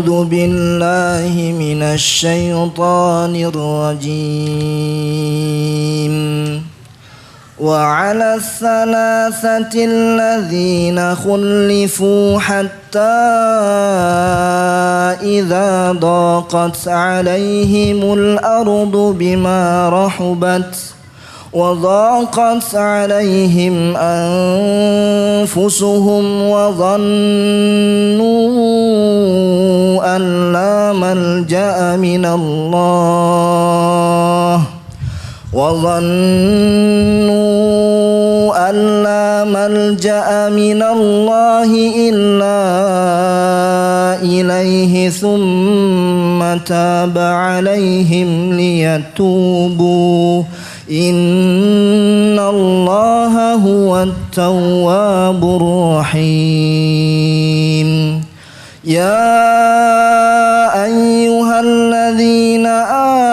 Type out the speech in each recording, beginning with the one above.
أعوذ بالله من الشيطان الرجيم وعلى الثلاثة الذين خلفوا حتى إذا ضاقت عليهم الأرض بما رحبت وضاقت عليهم أنفسهم وظنوا أن لا ملجأ من الله إلا إليه ثم تاب عليهم ليتوبوا إن الله هو التواب الرحيم يا أيها الذين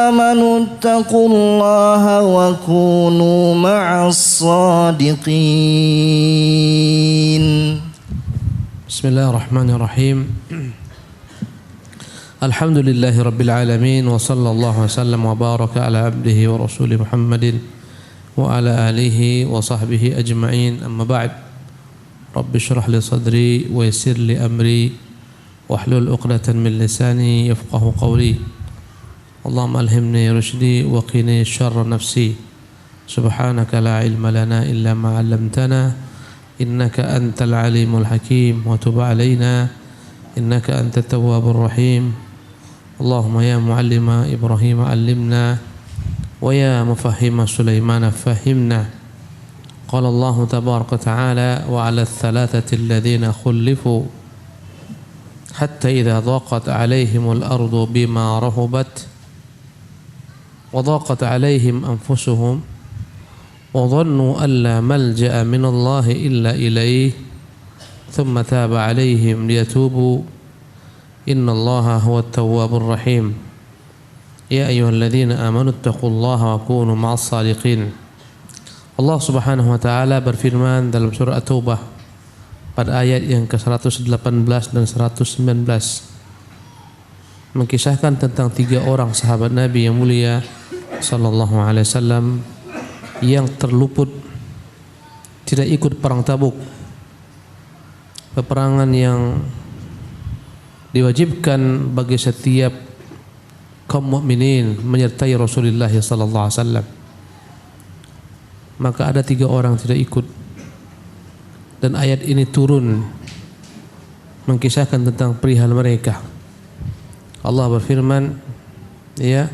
آمنوا اتقوا الله وكونوا مع الصادقين. بسم الله الرحمن الرحيم. الحمد لله رب العالمين وصلى الله وسلم وبارك على عبده ورسوله محمد وعلى آله وصحبه أجمعين. أما بعد رب اشرح لي صدري ويسر لي أمري واحلل عقدة من لساني يفقه قولي اللهم ألهمني رشدي وقني شر نفسي سبحانك لا علم لنا إلا ما علمتنا إنك أنت العليم الحكيم وتب علينا إنك أنت التواب الرحيم اللهم يا معلم إبراهيم علمنا ويا مفهم سليمان فهمنا. قال الله تبارك وتعالى وعلى الثلاثة الذين خلفوا حتى إذا ضاقت عليهم الأرض بما رحبت وضاقت عليهم أنفسهم وظنوا أن لا ملجأ من الله إلا إليه ثم تاب عليهم ليتوبوا إن الله هو التواب الرحيم يا أيها الذين آمنوا اتقوا الله وكونوا مع الصادقين. Allah Subhanahu wa taala berfirman dalam surah At-Taubah pada ayat yang ke-118 dan 119 mengkisahkan tentang 3 orang sahabat Nabi yang mulia sallallahu alaihi wasallam yang terluput, tidak ikut perang Tabuk, peperangan yang diwajibkan bagi setiap kaum mukminin menyertai Rasulullah sallallahu alaihi wasallam. Maka ada 3 orang tidak ikut, dan ayat ini turun mengkisahkan tentang perihal mereka. Allah berfirman, ya,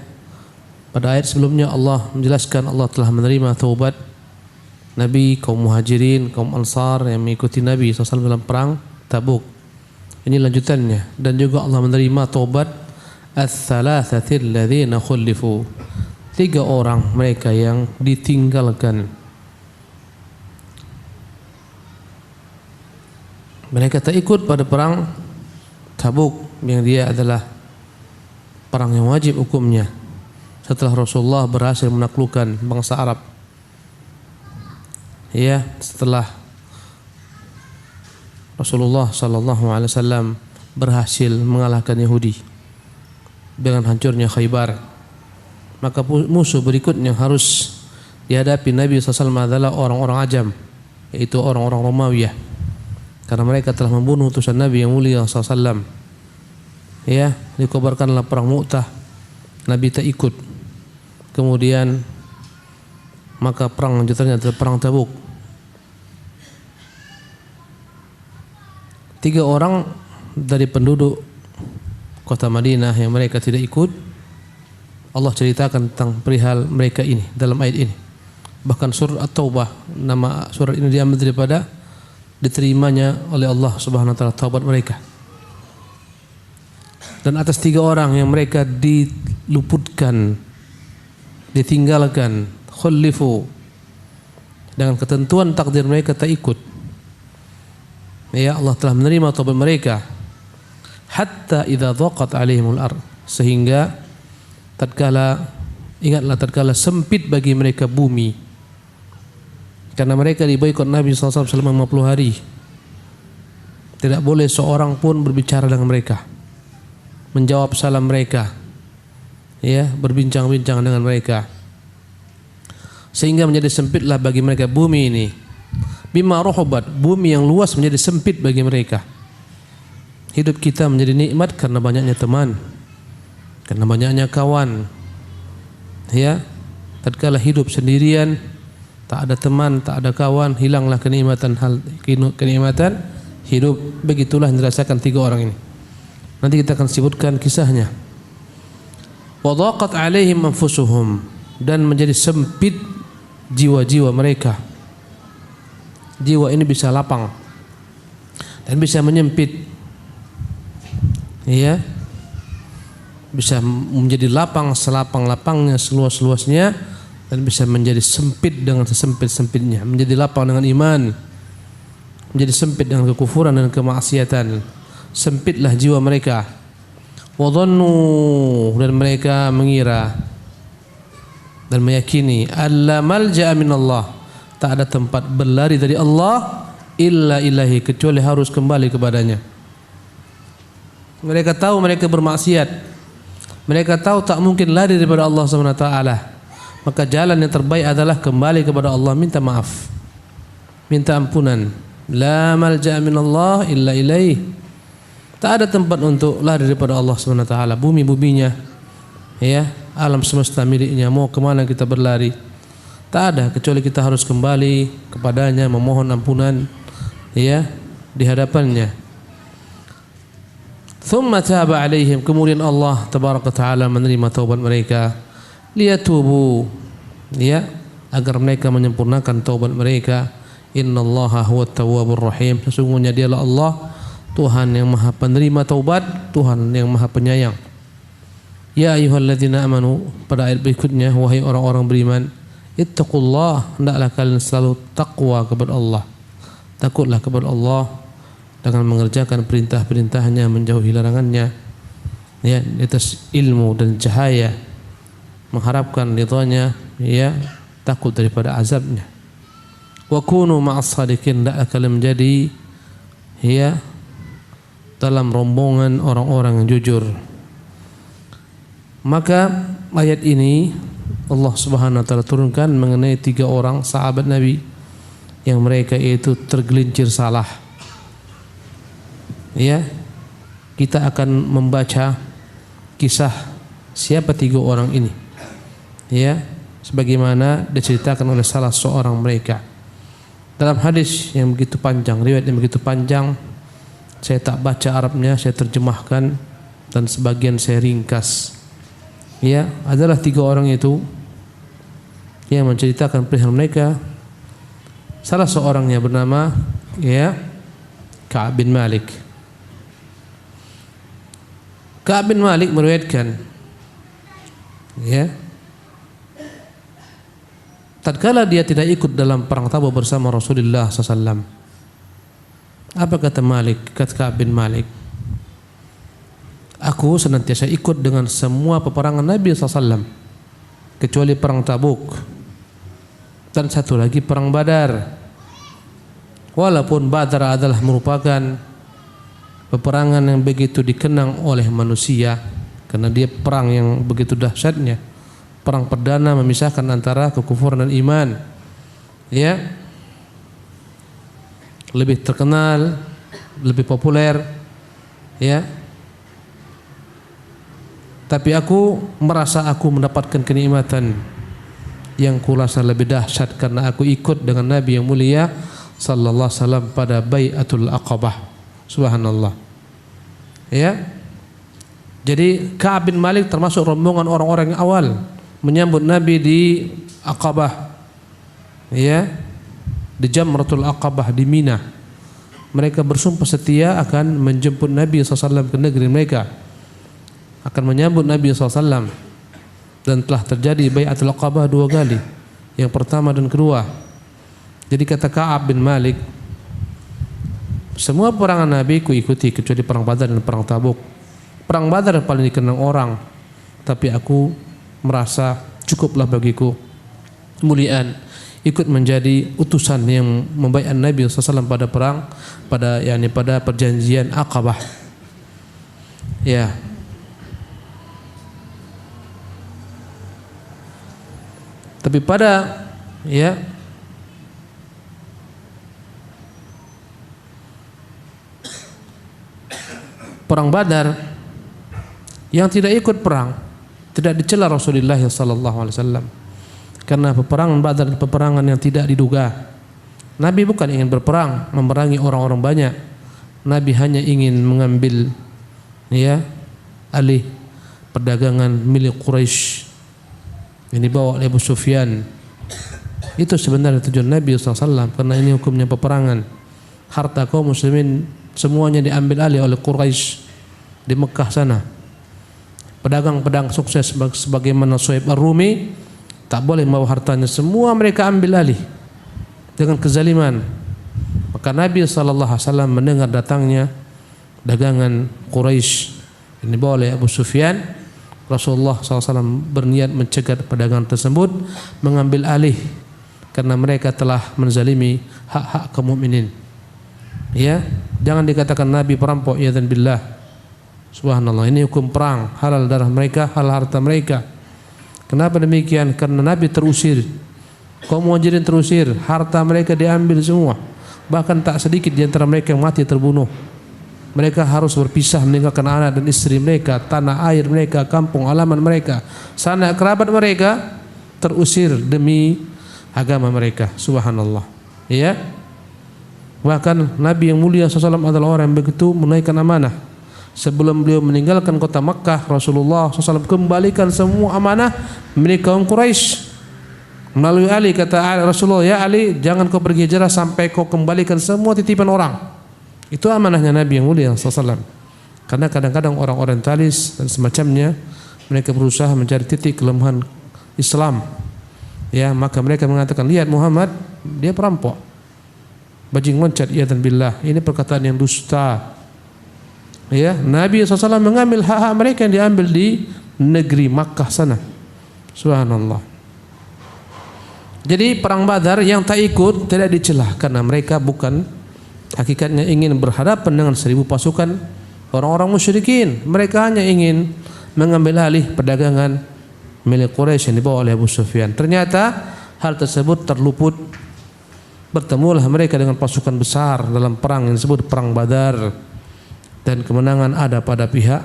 pada ayat sebelumnya Allah menjelaskan Allah telah menerima taubat Nabi, kaum Muhajirin, kaum Ansar yang mengikuti Nabi SAW dalam perang Tabuk. Ini lanjutannya. Dan juga Allah menerima taubat ats-tsalatsatil ladzina khulifu, 3 orang mereka yang ditinggalkan. Mereka tak ikut pada perang Tabuk yang dia adalah perang yang wajib hukumnya setelah Rasulullah berhasil menaklukkan bangsa Arab. Ya, setelah Rasulullah sallallahu alaihi wasallam berhasil mengalahkan Yahudi dengan hancurnya Khaybar, maka musuh berikutnya yang harus dihadapi Nabi SAW adalah orang-orang Ajam, yaitu orang-orang Romawi, karena mereka telah membunuh utusan Nabi yang mulia SAW. Ya, dikabarkanlah perang Mu'tah, Nabi tak ikut. Kemudian maka perang lanjutannya adalah perang Tabuk. 3 orang dari penduduk kota Madinah yang mereka tidak ikut, Allah ceritakan tentang perihal mereka ini dalam ayat ini. Bahkan surah At-Taubah, nama surah ini diambil daripada diterimanya oleh Allah Subhanahu wa taala taubat mereka. Dan atas 3 orang yang mereka diluputkan, ditinggalkan, khulifu, dengan ketentuan takdir mereka tak ikut, ya, Allah telah menerima taubat mereka. Hatta idza dhaqat alaihimul ard, sehingga tatkala sempit bagi mereka bumi, karena mereka diboikot Nabi SAW selama 50 hari. Tidak boleh seorang pun berbicara dengan mereka. menjawab salam mereka, ya, berbincang-bincang dengan mereka, sehingga menjadi sempitlah bagi mereka bumi ini. Bima rahabat, bumi yang luas menjadi sempit bagi mereka. Hidup kita menjadi nikmat karena banyaknya teman, karena banyaknya kawan. Ya, tatkala hidup sendirian, tak ada teman, tak ada kawan, hilanglah kenikmatan hidup. Begitulah yang dirasakan 3 orang ini. Nanti kita akan sebutkan kisahnya. Wa dhaqat 'alaihim anfusuhum, dan menjadi sempit jiwa-jiwa mereka. Jiwa ini bisa lapang dan bisa menyempit. Ya, bisa menjadi lapang selapang-lapangnya, seluas-luasnya, dan bisa menjadi sempit dengan sesempit-sempitnya. Menjadi lapang dengan iman, menjadi sempit dengan kekufuran dan kemaksiatan. Sempitlah jiwa mereka. Wa dhannu, dan mereka mengira dan meyakini alla malja'a minallah, tak ada tempat berlari dari Allah illa ilahi, kecuali harus kembali kepadanya. Mereka tahu mereka bermaksiat, mereka tahu tak mungkin lari daripada Allah SWT. Maka jalan yang terbaik adalah kembali kepada Allah, minta maaf, minta ampunan. La malja'a minallah illa ilaih, tak ada tempat untuk lari daripada Allah SWT. Bumi-buminya, ya, alam semesta miliknya, mau kemana kita berlari? Tak ada, kecuali kita harus kembali kepadanya, memohon ampunan, ya, di hadapannya. Thumma taba alaihim, kemudian Allah tabaraka ta'ala menerima taubat mereka. Liyatubu, ya, agar mereka menyempurnakan taubat mereka. Innallaha huwat tawwabur rahim, sesungguhnya dialah Allah, Tuhan yang maha penerima taubat, Tuhan yang maha penyayang. Ya ayyuhalladzina amanu, pada ayat berikutnya, wahai orang-orang beriman, ittaqullah, hendaklah kalian selalu takwa kepada Allah. Takutlah kepada Allah dengan mengerjakan perintah-perintahnya, menjauhi larangannya, ya, di atas ilmu dan cahaya, mengharapkan ridhanya, ya, takut daripada azabnya. Wa kunu ma'as shadiqin, hendaklah kalian menjadi, ya, dalam rombongan orang-orang yang jujur. Maka ayat ini Allah Subhanahu wa taala turunkan mengenai 3 orang sahabat Nabi yang mereka itu tergelincir salah. Ya, kita akan membaca kisah siapa 3 orang ini, ya, sebagaimana diceritakan oleh salah seorang mereka dalam hadis yang begitu panjang, riwayat yang begitu panjang. Saya tak baca Arabnya, saya terjemahkan dan sebagian saya ringkas. Ya, adalah 3 orang itu yang menceritakan perihal mereka. Salah seorangnya bernama, ya, Ka'ab bin Malik. Ka'ab bin Malik meriwayatkan, ya, tatkala dia tidak ikut dalam perang Tabuk bersama Rasulullah SAW. Apa kata Malik? Kata Ka'ab bin Malik, aku senantiasa ikut dengan semua peperangan Nabi SAW kecuali perang Tabuk dan satu lagi perang Badar. Walaupun Badar adalah merupakan peperangan yang begitu dikenang oleh manusia karena dia perang yang begitu dahsyatnya, perang perdana memisahkan antara kekufuran dan iman, ya, lebih terkenal, lebih populer, ya. Tapi aku merasa aku mendapatkan kenikmatan yang kurasa lebih dahsyat karena aku ikut dengan Nabi yang mulia sallallahu alaihi wasallam pada Bai'atul Aqabah. Subhanallah. Ya. Jadi Ka'ab bin Malik termasuk rombongan orang-orang yang awal menyambut Nabi di Aqabah. Ya. Di Jamratul Aqabah di Mina. Mereka bersumpah setia akan menjemput Nabi SAW ke negeri mereka, akan menyambut Nabi SAW, dan telah terjadi Bai'atul Aqabah 2 kali, yang pertama dan kedua. Jadi kata Ka'ab bin Malik, semua peperangan Nabi ku ikuti kecuali perang Badar dan perang Tabuk. Perang Badar paling dikenang orang, tapi aku merasa cukuplah bagiku kemuliaan ikut menjadi utusan yang membaiat Nabi SAW pada perang, pada perjanjian Aqabah. Ya. Tapi pada perang Badar yang tidak ikut perang tidak dicela Rasulullah sallallahu alaihi wasallam, karena peperangan Badar peperangan yang tidak diduga. Nabi bukan ingin berperang memerangi orang-orang banyak. Nabi hanya ingin mengambil alih perdagangan milik Quraisy yang dibawa oleh Abu Sufyan. Itu sebenarnya tujuan Nabi SAW, karena ini hukumnya peperangan. Harta kaum muslimin semuanya diambil alih oleh Quraisy di Mekah sana. Pedang-pedang sukses sebagaimana Suhaib Ar-Rumi tak boleh membawa hartanya, semua mereka ambil alih dengan kezaliman. Maka Nabi SAW mendengar datangnya dagangan Quraisy ini dibawa oleh Abu Sufyan. Rasulullah SAW berniat mencegah pedagangan tersebut, mengambil alih, karena mereka telah menzalimi hak-hak kaum mukminin. Jangan dikatakan Nabi perampok, ya dan billah. Subhanallah, ini hukum perang, halal darah mereka, halal harta mereka. Kenapa demikian? Karena Nabi terusir, kaum Muhajirin terusir, harta mereka diambil semua. Bahkan tak sedikit di antara mereka yang mati terbunuh. Mereka harus berpisah, meninggalkan anak dan istri mereka, tanah air mereka, kampung halaman mereka, sanak kerabat mereka, terusir demi agama mereka. Subhanallah. Bahkan Nabi yang mulia SAW adalah orang yang begitu menaikkan amanah. Sebelum beliau meninggalkan kota Makkah, Rasulullah SAW kembalikan semua amanah milik kaum Quraisy melalui Ali. Kata Rasulullah, ya Ali, jangan kau pergi hijrah sampai kau kembalikan semua titipan orang. Itu amanahnya Nabi yang mulia SAW. Karena kadang-kadang orang orientalis dan semacamnya, mereka berusaha mencari titik kelemahan Islam. Maka mereka mengatakan, lihat Muhammad, dia perampok, bajing loncat, ya dan billah. Ini perkataan yang dusta. Nabi SAW mengambil hak-hak mereka yang diambil di negeri Makkah sana. Subhanallah. Jadi perang Badar yang tak ikut tidak dicela, karena mereka bukan hakikatnya ingin berhadapan dengan 1000 pasukan orang-orang musyrikin. Mereka hanya ingin mengambil alih perdagangan milik Quraisy yang dibawa oleh Abu Sufyan. Ternyata hal tersebut terluput. Bertemulah mereka dengan pasukan besar dalam perang yang disebut perang Badar, dan kemenangan ada pada pihak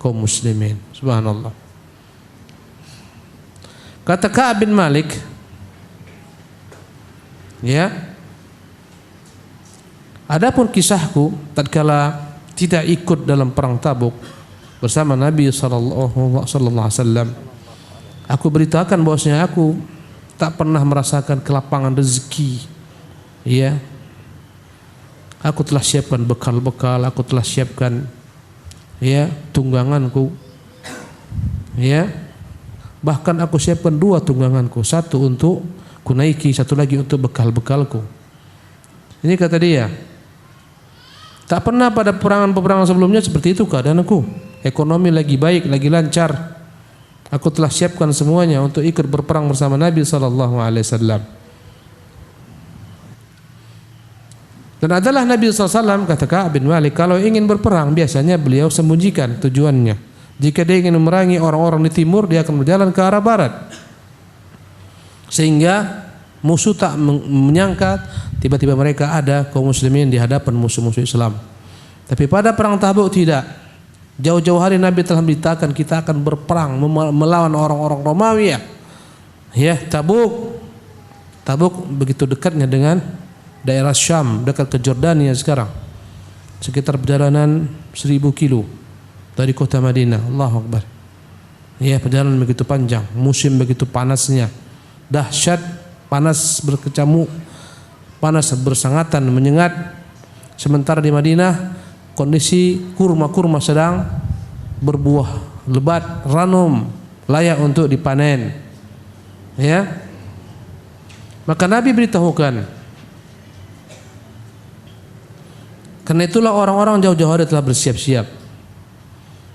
kaum muslimin. Subhanallah. Kata Ka'ab bin Malik, adapun kisahku tatkala tidak ikut dalam perang Tabuk bersama Nabi sallallahu alaihi wasallam, aku beritakan bahwasanya aku tak pernah merasakan kelapangan rezeki. Aku telah siapkan bekal-bekal, aku telah siapkan tungganganku. Bahkan aku siapkan 2 tungganganku, satu untuk kunaiki, satu lagi untuk bekal-bekalku. Ini kata dia, tak pernah pada peperangan sebelumnya seperti itu keadaanku. Ekonomi lagi baik, lagi lancar. Aku telah siapkan semuanya untuk ikut berperang bersama Nabi sallallahu alaihi wasallam. Dan adalah Nabi SAW, kata Ka'ab bin Malik, kalau ingin berperang biasanya beliau sembunyikan tujuannya. Jika dia ingin memerangi orang-orang di timur, dia akan berjalan ke arah barat, sehingga musuh tak menyangka tiba-tiba mereka ada kaum muslimin di hadapan musuh-musuh Islam. Tapi pada perang Tabuk tidak. Jauh-jauh hari Nabi telah memberitakan kita akan berperang melawan orang-orang Romawi. Tabuk begitu dekatnya dengan daerah Syam, dekat ke Jordania sekarang. Sekitar perjalanan 1000 kilo dari kota Madinah. Allahu Akbar. Perjalanan begitu panjang, musim begitu panasnya, dahsyat, panas berkecamuk, panas bersangatan, menyengat. Sementara di Madinah kondisi kurma-kurma sedang berbuah lebat, ranum, layak untuk dipanen. Maka Nabi beritahukan. Karena itulah orang-orang jauh-jauh hari telah bersiap-siap,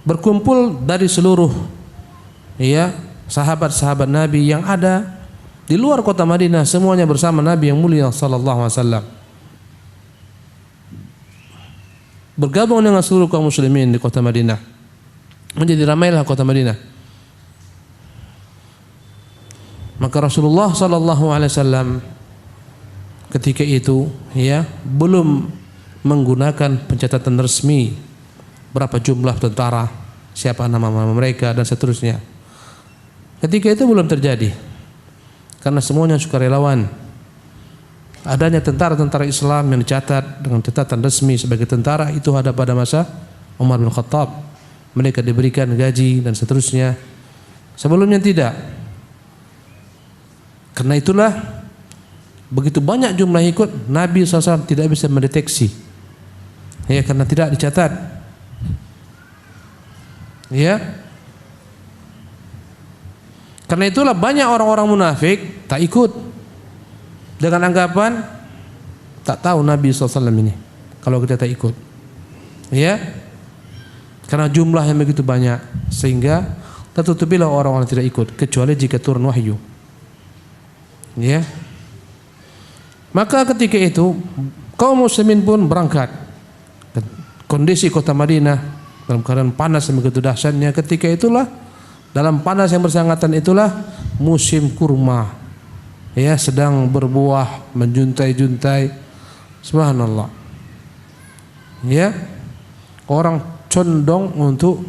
berkumpul dari seluruh sahabat-sahabat Nabi yang ada di luar kota Madinah, semuanya bersama Nabi yang mulia sallallahu alaihi wasallam. Bergabung dengan seluruh kaum muslimin di kota Madinah. Menjadi ramailah kota Madinah. Maka Rasulullah sallallahu alaihi wasallam ketika itu ya belum menggunakan pencatatan resmi berapa jumlah tentara, siapa nama-nama mereka dan seterusnya. Ketika itu belum terjadi. Karena semuanya sukarelawan. Adanya tentara-tentara Islam yang dicatat dengan catatan resmi sebagai tentara itu ada pada masa Umar bin Khattab. Mereka diberikan gaji dan seterusnya. Sebelumnya tidak. Karena itulah begitu banyak jumlah ikut, Nabi SAW tidak bisa mendeteksi. Ya, karena tidak dicatat. Ya. Karena itulah banyak orang-orang munafik tak ikut dengan anggapan tak tahu Nabi SAW ini kalau kita tak ikut. Ya. Karena jumlah yang begitu banyak sehingga tertutupilah orang-orang tidak ikut kecuali jika turun wahyu. Ya. Maka ketika itu kaum muslimin pun berangkat. Kondisi kota Madinah dalam keadaan panas yang begitu dahsyatnya. Ketika itulah dalam panas yang bersangatan itulah musim kurma. Ya, sedang berbuah, menjuntai-juntai. Subhanallah. Ya. Orang condong untuk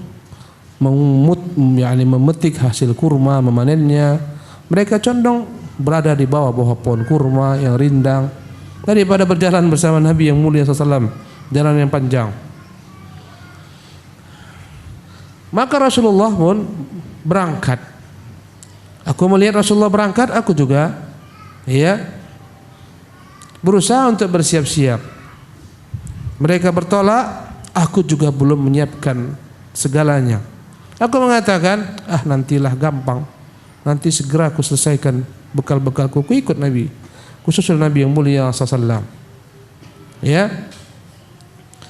memetik hasil kurma, memanennya. Mereka condong berada di bawah pohon kurma yang rindang daripada berjalan bersama Nabi yang mulia SAW, jalan yang panjang. Maka Rasulullah pun berangkat. Aku melihat Rasulullah berangkat, aku juga ya berusaha untuk bersiap-siap. Mereka bertolak, aku juga belum menyiapkan segalanya. Aku mengatakan, nantilah gampang. Nanti segera aku selesaikan bekal-bekalku. Aku ikut Nabi. Khususnya Nabi yang mulia SAW. Ya.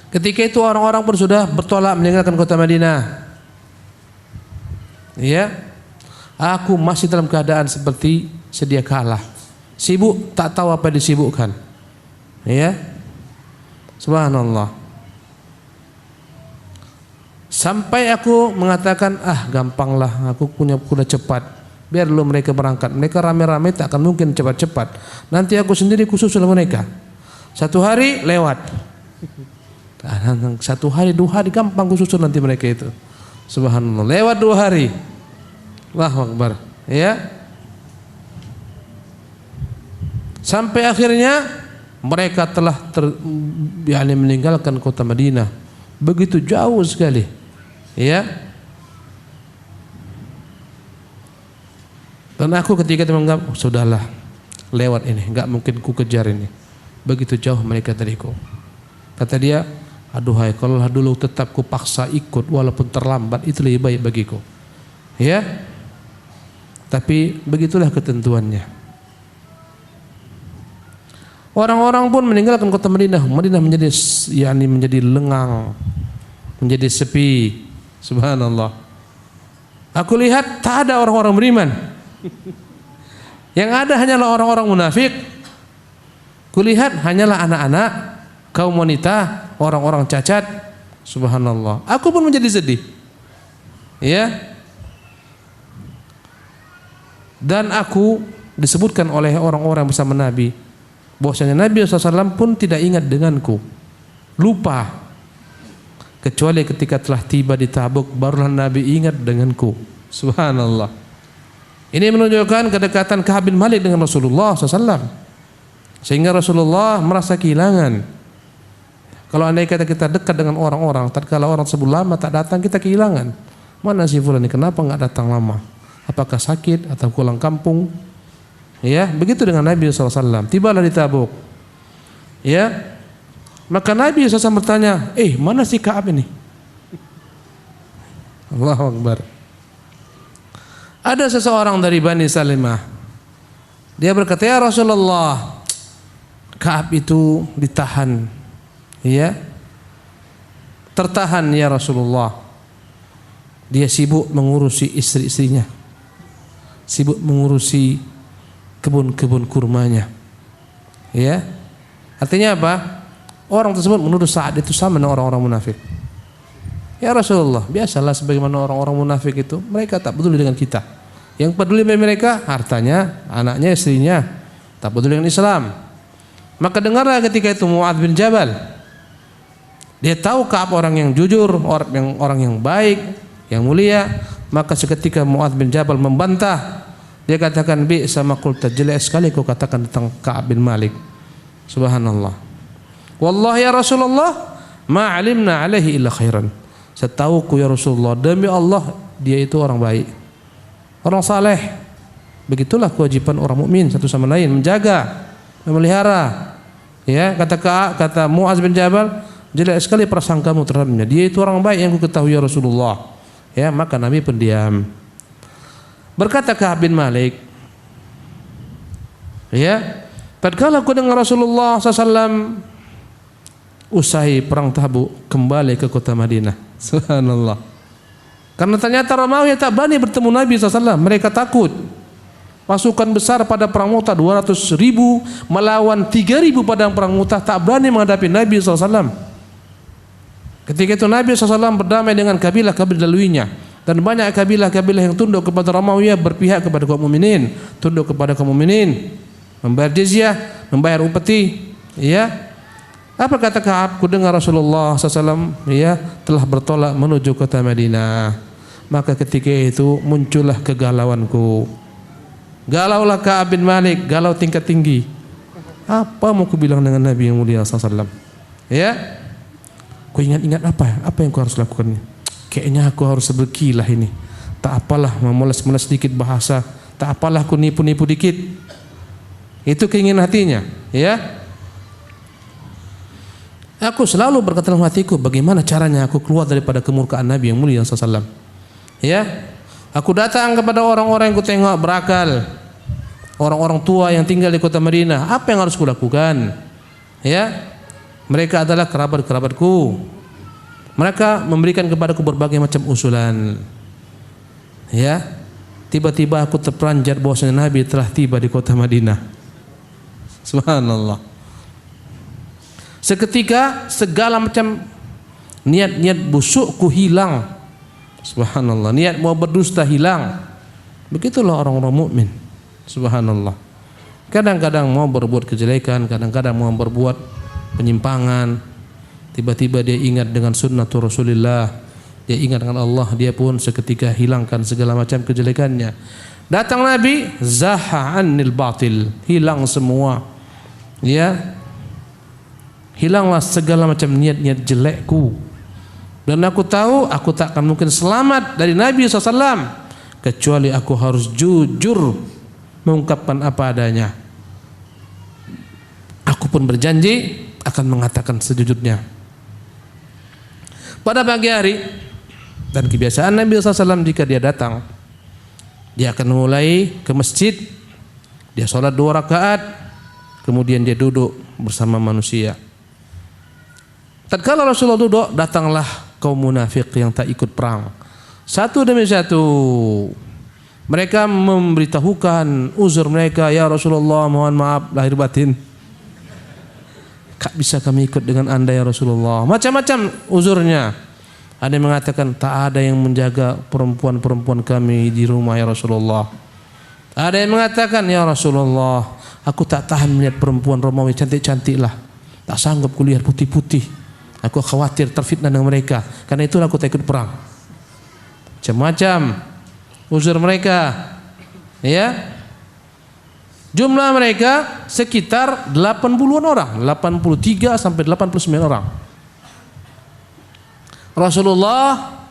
Ketika itu orang-orang pun sudah bertolak meninggalkan kota Madinah. Ya. Aku masih dalam keadaan seperti sedia kala. Sibuk, tak tahu apa yang disibukkan. Ya. Subhanallah. Sampai aku mengatakan, gampanglah, aku punya kuda cepat. Biar dulu mereka berangkat. Mereka rame-rame tak akan mungkin cepat-cepat. Nanti aku sendiri khusus oleh mereka. 1 hari lewat. 1 hari 2 hari gampang khusus nanti mereka itu. Subhanallah. Lewat 2 hari. Allahu Akbar. Ya. Sampai akhirnya mereka telah meninggalkan kota Madinah. Begitu jauh sekali. Ya. Dan aku ketika itu menganggap sudahlah lewat ini, enggak mungkin ku kejar ini. Begitu jauh mereka dariku. Kata dia, aduhai kalau dulu tetap ku paksa ikut walaupun terlambat itu lebih baik bagiku. Ya. Tapi begitulah ketentuannya. Orang-orang pun meninggalkan kota Madinah. Madinah menjadi lengang, menjadi sepi. Subhanallah. Aku lihat tak ada orang-orang beriman. Yang ada hanyalah orang-orang munafik. Kulihat hanyalah anak-anak, kaum wanita, orang-orang cacat. Subhanallah. Aku pun menjadi sedih. Ya. Dan aku disebutkan oleh orang-orang bersama Nabi bahwasanya Nabi SAW pun tidak ingat denganku. Lupa. Kecuali ketika telah tiba di Tabuk barulah Nabi ingat denganku. Subhanallah. Ini menunjukkan kedekatan Ka'ab bin Malik dengan Rasulullah SAW. Sehingga Rasulullah merasa kehilangan. Kalau andai kata kita dekat dengan orang-orang, tatkala orang tersebut lama tak datang, kita kehilangan. Mana si fulan ini? Kenapa enggak datang lama? Apakah sakit atau pulang kampung? Ya, begitu dengan Nabi SAW. Tibalah di Tabuk. Ya, maka Nabi SAW bertanya, mana si Ka'ab ini? Allahu Akbar. Ada seseorang dari Bani Salimah. Dia berkata, ya Rasulullah, Ka'ab itu ditahan. Ya. Tertahan ya Rasulullah. Dia sibuk mengurusi istri-istrinya. Sibuk mengurusi kebun-kebun kurmanya. Ya. Artinya apa? Orang tersebut menuduh Sa'ad itu sama dengan orang-orang munafik. Ya Rasulullah, biasalah sebagaimana orang-orang munafik itu, mereka tak peduli dengan kita. Yang peduli bagi mereka hartanya, anaknya, istrinya, tak peduli dengan Islam. Maka dengarlah ketika itu Mu'adz bin Jabal. Dia tahu Ka'ab orang yang jujur, orang yang baik, yang mulia. Maka seketika Mu'adz bin Jabal membantah. Dia katakan, bi sama qulta, jelek sekali kau katakan tentang Ka'ab bin Malik. Subhanallah. Wallahi ya Rasulullah, ma alimna alaihi illa khairan. Setahuku ya Rasulullah, demi Allah dia itu orang baik, orang saleh. Begitulah kewajiban orang mukmin satu sama lain, menjaga, memelihara. Ya, kata Mu'adz bin Jabal, jelek sekali prasangkamu terhadapnya. Dia itu orang baik yang ku ketahui ya Rasulullah. Ya, maka Nabi pendiam. Berkata Ka'ab bin Malik, ya, tatkala aku dengar Rasulullah SAW usai perang Tabuk kembali ke kota Madinah. Subhanallah. Karena ternyata Romawi tak berani bertemu Nabi SAW. Mereka takut. Pasukan besar pada perang Mu'tah 200.000 melawan 3.000 pada perang Mu'tah, tak berani menghadapi Nabi SAW. Ketika itu Nabi SAW berdamai dengan kabilah-kabilah laluinya. Dan banyak kabilah-kabilah yang tunduk kepada Romawi berpihak kepada kaum mukminin, tunduk kepada kaum mukminin, membayar jizyah, membayar upeti. Ya, apa kata Ka'ab? Ku dengar Rasulullah SAW ya telah bertolak menuju kota Madinah. Maka ketika itu muncullah kegalauanku. Galaulah Ka'ab bin Malik, galau tingkat tinggi. Apa mau ku bilang dengan Nabi yang mulia SAW? Ya, ku ingat-ingat apa yang ku harus lakukannya. Kayaknya aku harus berkilah ini. Tak apalah memoles-moles sedikit bahasa, tak apalah aku nipu-nipu dikit. Itu keinginan hatinya, ya. Aku selalu berkata dalam hatiku, bagaimana caranya aku keluar daripada kemurkaan Nabi yang mulia SAW. Ya, aku datang kepada orang-orang yang kutengok berakal, orang-orang tua yang tinggal di kota Madinah. Apa yang harus kulakukan? Ya, mereka adalah kerabat-kerabatku. Mereka memberikan kepadaku berbagai macam usulan. Ya, tiba-tiba aku terperanjat bahwasanya Nabi telah tiba di kota Madinah. Subhanallah. Seketika segala macam niat-niat busukku hilang. Subhanallah. Niat mau berdusta hilang. Begitulah orang-orang mukmin. Subhanallah. Kadang-kadang mau berbuat kejelekan, kadang-kadang mau berbuat penyimpangan. Tiba-tiba dia ingat dengan sunnatul Rasulullah, dia ingat dengan Allah, dia pun seketika hilangkan segala macam kejelekannya. Datang Nabi, zaha anil batil, hilang semua. Ya, hilanglah segala macam niat-niat jelekku. Dan aku tahu aku tak akan mungkin selamat dari Nabi SAW kecuali aku harus jujur mengungkapkan apa adanya. Aku pun berjanji akan mengatakan sejujurnya. Pada pagi hari, dan kebiasaan Nabi SAW jika dia datang, dia akan mulai ke masjid, dia sholat 2 rakaat, kemudian dia duduk bersama manusia. Tatkala Rasulullah duduk, datanglah kaum munafik yang tak ikut perang. Satu demi satu mereka memberitahukan uzur mereka, ya Rasulullah mohon maaf lahir batin, tak bisa kami ikut dengan anda ya Rasulullah. Macam-macam uzurnya. Ada yang mengatakan tak ada yang menjaga perempuan-perempuan kami di rumah ya Rasulullah. Ada yang mengatakan ya Rasulullah, aku tak tahan melihat perempuan Romawi cantik-cantik lah, tak sanggup kulihat putih-putih. Aku khawatir terfitnah dengan mereka. Karena itulah aku tak ikut perang. Macam-macam uzur mereka. Ya. Jumlah mereka sekitar 80-an orang, 83 sampai 89 orang. Rasulullah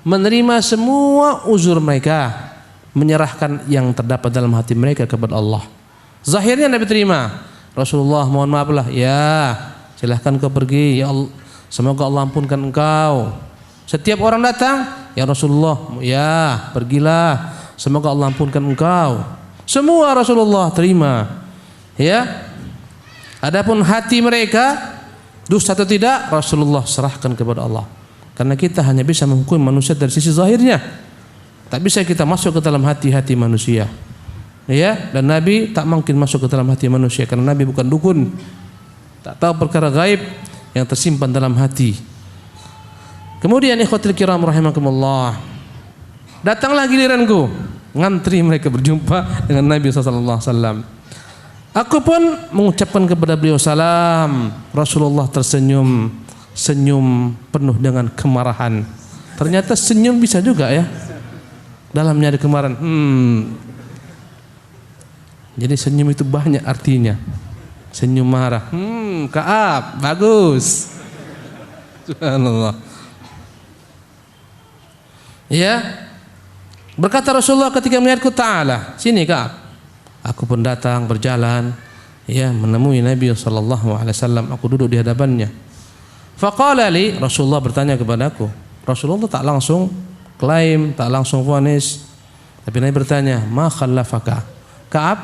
menerima semua uzur mereka, menyerahkan yang terdapat dalam hati mereka kepada Allah. Zahirnya Nabi terima. Rasulullah mohon maaflah, ya silahkan kau pergi, ya Allah, semoga Allah ampunkan engkau. Setiap orang datang, ya Rasulullah, ya pergilah, semoga Allah ampunkan engkau. Semua Rasulullah terima. Ya. Adapun hati mereka dusta atau tidak, Rasulullah serahkan kepada Allah. Karena kita hanya bisa menghukum manusia dari sisi zahirnya. Tak bisa kita masuk ke dalam hati-hati manusia. Ya, dan Nabi tak mungkin masuk ke dalam hati manusia karena Nabi bukan dukun. Tak tahu perkara gaib yang tersimpan dalam hati. Kemudian ikhwatul kiram rahimakumullah. Datanglah giliranku. ngantri mereka berjumpa dengan Nabi sallallahu alaihi wasallam. Aku pun mengucapkan kepada beliau salam. Rasulullah tersenyum, senyum penuh dengan kemarahan. Ternyata senyum bisa juga ya, dalamnya ada kemarahan. Jadi senyum itu banyak artinya. Senyum marah. Ka'ab, bagus. Subhanallah. Ya. Berkata Rasulullah ketika melihatku, ta'ala, sini Ka'ab. Aku pun datang berjalan, ya, menemui Nabi sallallahu alaihi wasallam. Aku duduk di hadapannya. Faqala li, Rasulullah bertanya kepadaku. Rasulullah tak langsung klaim, tak langsung vonis. Tapi Nabi bertanya, "Ma khallafaka?" Ka'ab,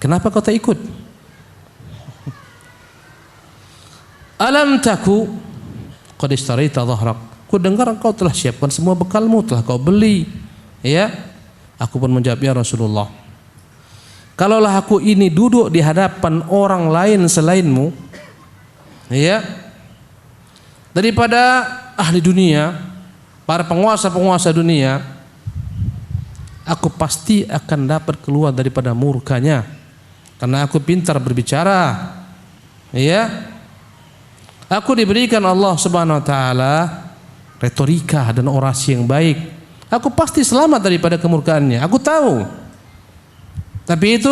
kenapa kau tak ikut? Alam taku qad ishtaraita dhahrak. Ku dengar engkau telah siapkan semua bekalmu, telah kau beli. Ya. Aku pun menjawab, ya Rasulullah, kalaulah aku ini duduk di hadapan orang lain selainmu, ya, daripada ahli dunia, para penguasa-penguasa dunia, aku pasti akan dapat keluar daripada murkanya, karena aku pintar berbicara. Ya. Aku diberikan Allah Subhanahu wa taala retorika dan orasi yang baik. Aku pasti selamat daripada kemurkaannya. Aku tahu. Tapi itu,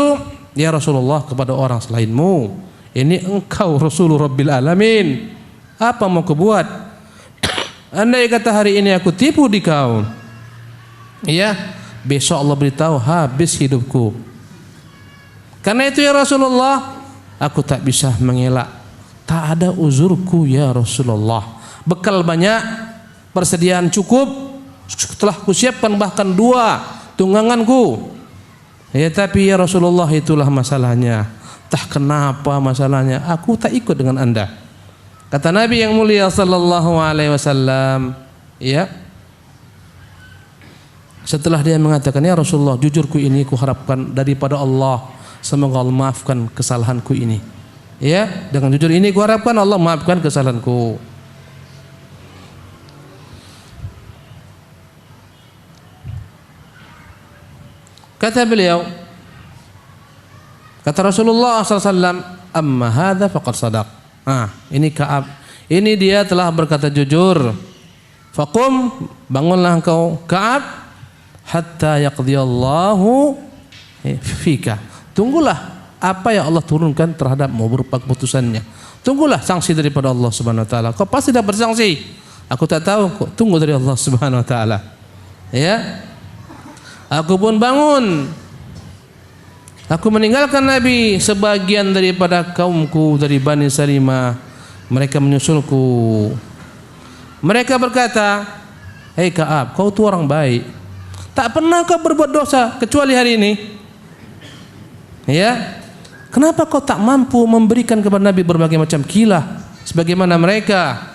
ya Rasulullah, kepada orang selainmu. Ini engkau Rasulullah Rabbil Alamin. Apa mau kau buat? Andai kata hari ini aku tipu di kau, ya, besok Allah beritahu habis hidupku. Karena itu ya Rasulullah, aku tak bisa mengelak. Tak ada uzurku ya Rasulullah. Bekal banyak, persediaan cukup, telah kusiapkan bahkan 2 tungganganku. Ya, tapi ya Rasulullah, itulah masalahnya. Tak kenapa masalahnya, aku tak ikut dengan anda. Kata Nabi yang mulia sallallahu alaihi wasallam, ya, setelah dia mengatakan, ya Rasulullah, jujurku ini kuharapkan daripada Allah, semoga Allah maafkan kesalahanku ini. Ya, dengan jujur ini kuharapkan Allah maafkan kesalahanku. Kata beliau, kata Rasulullah SAW, amma hadza faqad sadaq. Ini Ka'ab, ini dia telah berkata jujur. Faqum, bangunlah engkau Ka'ab, hatta yaqdiyallahu fika. Tunggulah apa yang Allah turunkan terhadapmu berupa keputusannya. Tunggulah sanksi daripada Allah Subhanahu wa taala. Kau pasti dapat sanksi. Aku tak tahu, kau tunggu dari Allah Subhanahu wa taala. Ya. Aku pun bangun. Aku meninggalkan Nabi, sebagian daripada kaumku dari Bani Salimah, mereka menyusulku. Mereka berkata, "Hei Ka'ab, kau tu orang baik. Tak pernah kau berbuat dosa kecuali hari ini." Ya. Kenapa kau tak mampu memberikan kepada Nabi berbagai macam kilah sebagaimana mereka?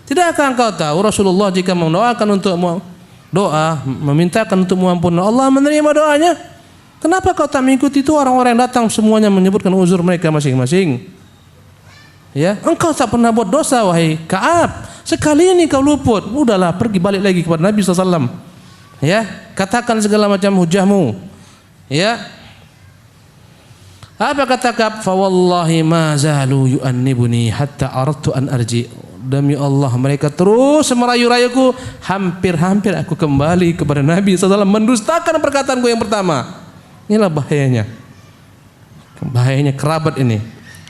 Tidakkah engkau tahu Rasulullah jika mendoakan untuk doa, memintakan untuk mengampuni, Allah menerima doanya? Kenapa kau tak mengikuti itu? Orang-orang yang datang semuanya menyebutkan uzur mereka masing-masing. Ya, engkau tak pernah buat dosa wahai Ka'ab. Sekali ini kau luput, udahlah pergi balik lagi kepada Nabi SAW. Ya, katakan segala macam hujahmu. Ya. Apa kata Ka'ab? Fa wallahi ma zalu yu'annibuni hatta aradtu an arji. Demi Allah, mereka terus merayu-rayuku, hampir-hampir aku kembali kepada Nabi SAW, mendustakan perkataanku yang pertama. Inilah bahayanya. Bahayanya kerabat ini.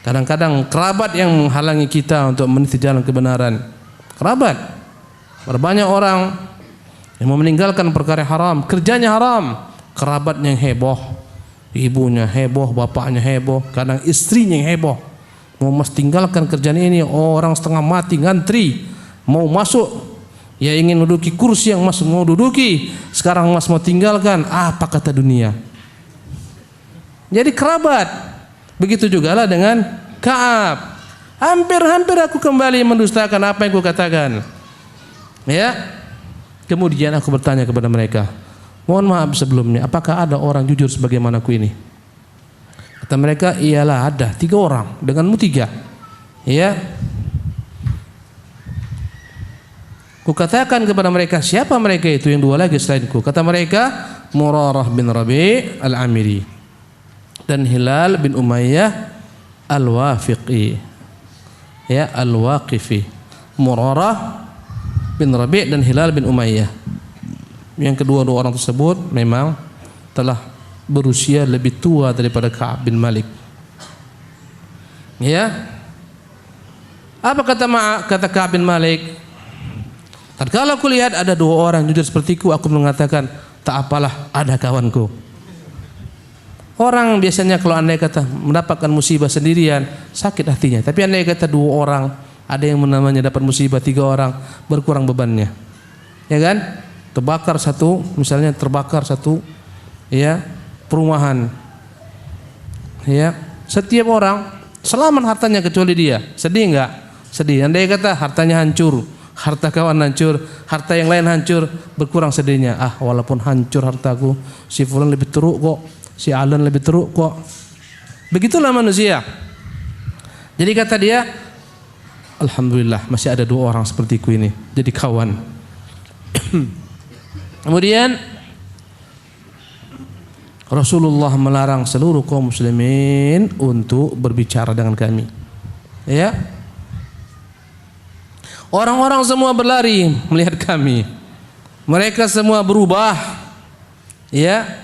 Kadang-kadang kerabat yang menghalangi kita untuk meniti jalan kebenaran. Kerabat. Berbanyak orang yang mau meninggalkan perkara haram, kerjanya haram, kerabatnya yang heboh. Ibunya heboh, bapaknya heboh, kadang istrinya yang heboh. Mau mas tinggalkan kerjaan ini, orang setengah mati ngantri, mau masuk, ya ingin menduduki kursi yang mas mau duduki, sekarang mas mau tinggalkan, apa kata dunia? Jadi kerabat. Begitu juga lah dengan Ka'ab. Hampir-hampir aku kembali mendustakan apa yang aku katakan. Ya. Kemudian aku bertanya kepada mereka, mohon maaf sebelumnya, apakah ada orang jujur sebagaimanaku ini? Kata mereka, iyalah ada, 3 orang, denganmu 3. Ya. Kukatakan kepada mereka, siapa mereka itu yang dua lagi selainku? Kata mereka, Murarah bin Rabi' al-Amiri dan Hilal bin Umayyah al-Wafiqi. Ya, al-Waqifi. Murarah bin Rabi' dan Hilal bin Umayyah. Yang kedua-dua orang tersebut memang telah berusia lebih tua daripada Ka'ab bin Malik. Ya. Apa kata Ka'ab bin Malik? Tatkala aku lihat ada dua orang jujur sepertiku, aku mengatakan, tak apalah, ada kawanku. Orang biasanya kalau andai kata mendapatkan musibah sendirian, sakit hatinya. Tapi andai kata dua orang, ada yang namanya dapat musibah, tiga orang, berkurang bebannya. Ya kan? Terbakar satu, misalnya terbakar satu, ya, perumahan. Ya, setiap orang selamat hartanya kecuali dia. Sedih enggak? Sedih. Andai kata hartanya hancur, harta kawan hancur, harta yang lain hancur, berkurang sedihnya. Ah, walaupun hancur hartaku, si fulan lebih teruk kok, si Alan lebih teruk kok. Begitulah manusia. Jadi kata dia, alhamdulillah masih ada dua orang sepertiku ini, jadi kawan. Kemudian Rasulullah melarang seluruh kaum muslimin untuk berbicara dengan kami. Ya. Orang-orang semua berlari melihat kami. Mereka semua berubah. Ya.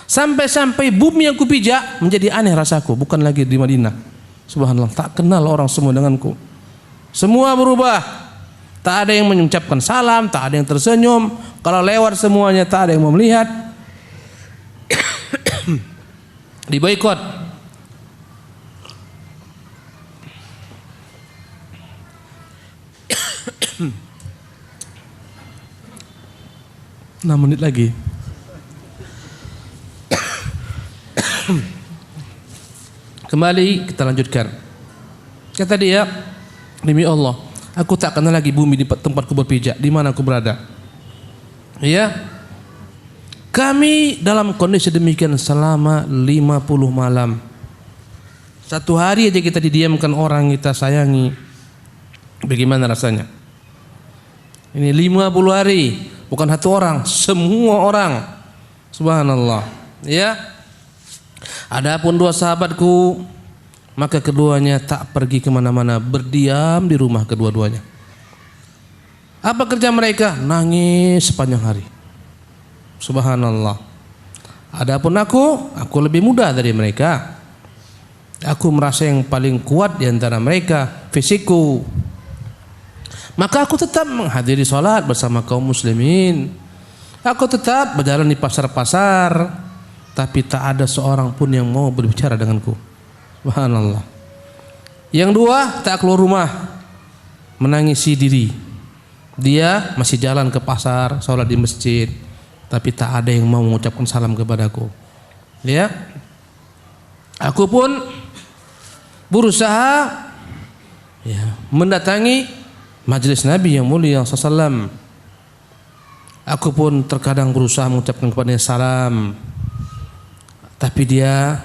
Sampai-sampai bumi yang kupijak menjadi aneh rasaku, bukan lagi di Madinah. Subhanallah, tak kenal orang semua denganku. Semua berubah. Tak ada yang mengucapkan salam, tak ada yang tersenyum. Kalau lewat semuanya tak ada yang mau melihat. Diboikot. 6 menit lagi. Kembali kita lanjutkan. Kata dia, demi Allah, aku tak kenal lagi bumi di tempatku berpijak, di mana aku berada. Ya. Kami dalam kondisi demikian selama 50 malam. Satu hari aja kita didiamkan orang kita sayangi. Bagaimana rasanya? Ini 50 hari, bukan satu orang, semua orang. Subhanallah. Ya. Adapun dua sahabatku, maka keduanya tak pergi kemana-mana, berdiam di rumah kedua-duanya. Apa kerja mereka? Nangis sepanjang hari. Subhanallah. Adapun aku lebih muda dari mereka. Aku merasa yang paling kuat di antara mereka, fisikku. Maka aku tetap menghadiri sholat bersama kaum muslimin. Aku tetap berjalan di pasar-pasar, tapi tak ada seorang pun yang mau berbicara denganku. Subhanallah. Yang dua tak keluar rumah, menangisi diri. Dia masih jalan ke pasar, sholat di masjid, tapi tak ada yang mau mengucapkan salam kepadaku. Ya, aku pun berusaha mendatangi majelis Nabi yang mulia SAW. Aku pun terkadang berusaha mengucapkan kepadanya salam, tapi dia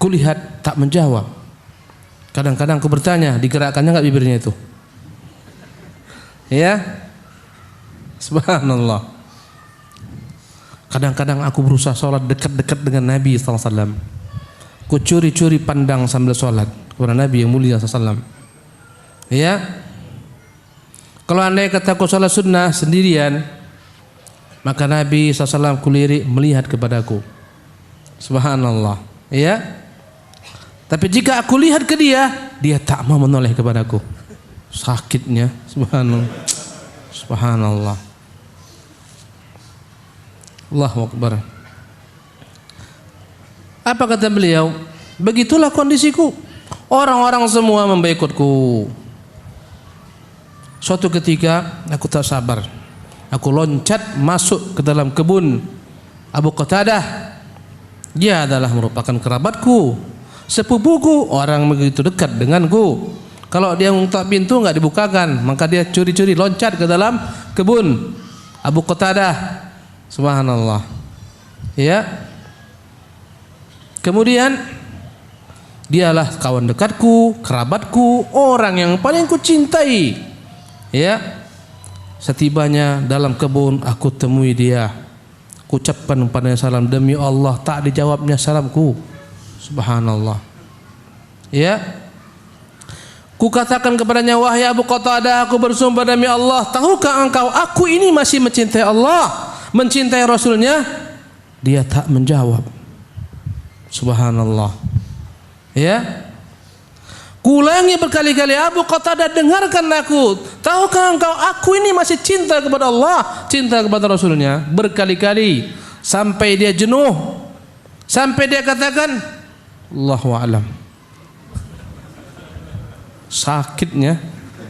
kulihat tak menjawab. Kadang-kadang aku bertanya, digerakkannya enggak bibirnya itu? Ya, subhanallah. Kadang-kadang aku berusaha sholat dekat-dekat dengan Nabi SAW. Ku curi-curi pandang sambil sholat kepada Nabi yang mulia SAW. Ya, kalau andai kata aku sholat sunnah sendirian, maka Nabi SAW kulirik melihat kepadaku. Subhanallah. Ya. Tapi jika aku lihat ke dia, dia tak mau menoleh kepadaku. Sakitnya, subhanallah. Subhanallah. Allahu Akbar. Apa kata beliau? Begitulah kondisiku. Orang-orang semua memboikotku. Suatu ketika aku tak sabar. Aku loncat masuk ke dalam kebun Abu Qatadah. Dia adalah merupakan kerabatku, sepupuku, orang begitu dekat denganku. Kalau dia mengetuk pintu enggak dibukakan, maka dia curi-curi loncat ke dalam kebun Abu Qatadah. Subhanallah. Ya. Kemudian dialah kawan dekatku, kerabatku, orang yang paling ku cintai. Ya. Setibanya dalam kebun aku temui dia. Ucapkan padanya salam, demi Allah tak dijawabnya salamku. Subhanallah. Ya. Ku katakan kepadanya, wahai Abu Qatadah, aku bersumpah demi Allah, tahukah engkau aku ini masih mencintai Allah, mencintai Rasulnya? Dia tak menjawab. Subhanallah. Ya. Kuulangi berkali-kali, Abu Qatadah dengarkan aku, tahukah engkau aku ini masih cinta kepada Allah, cinta kepada Rasulnya? Berkali-kali sampai dia jenuh, sampai dia katakan, Allahu a'lam. Sakitnya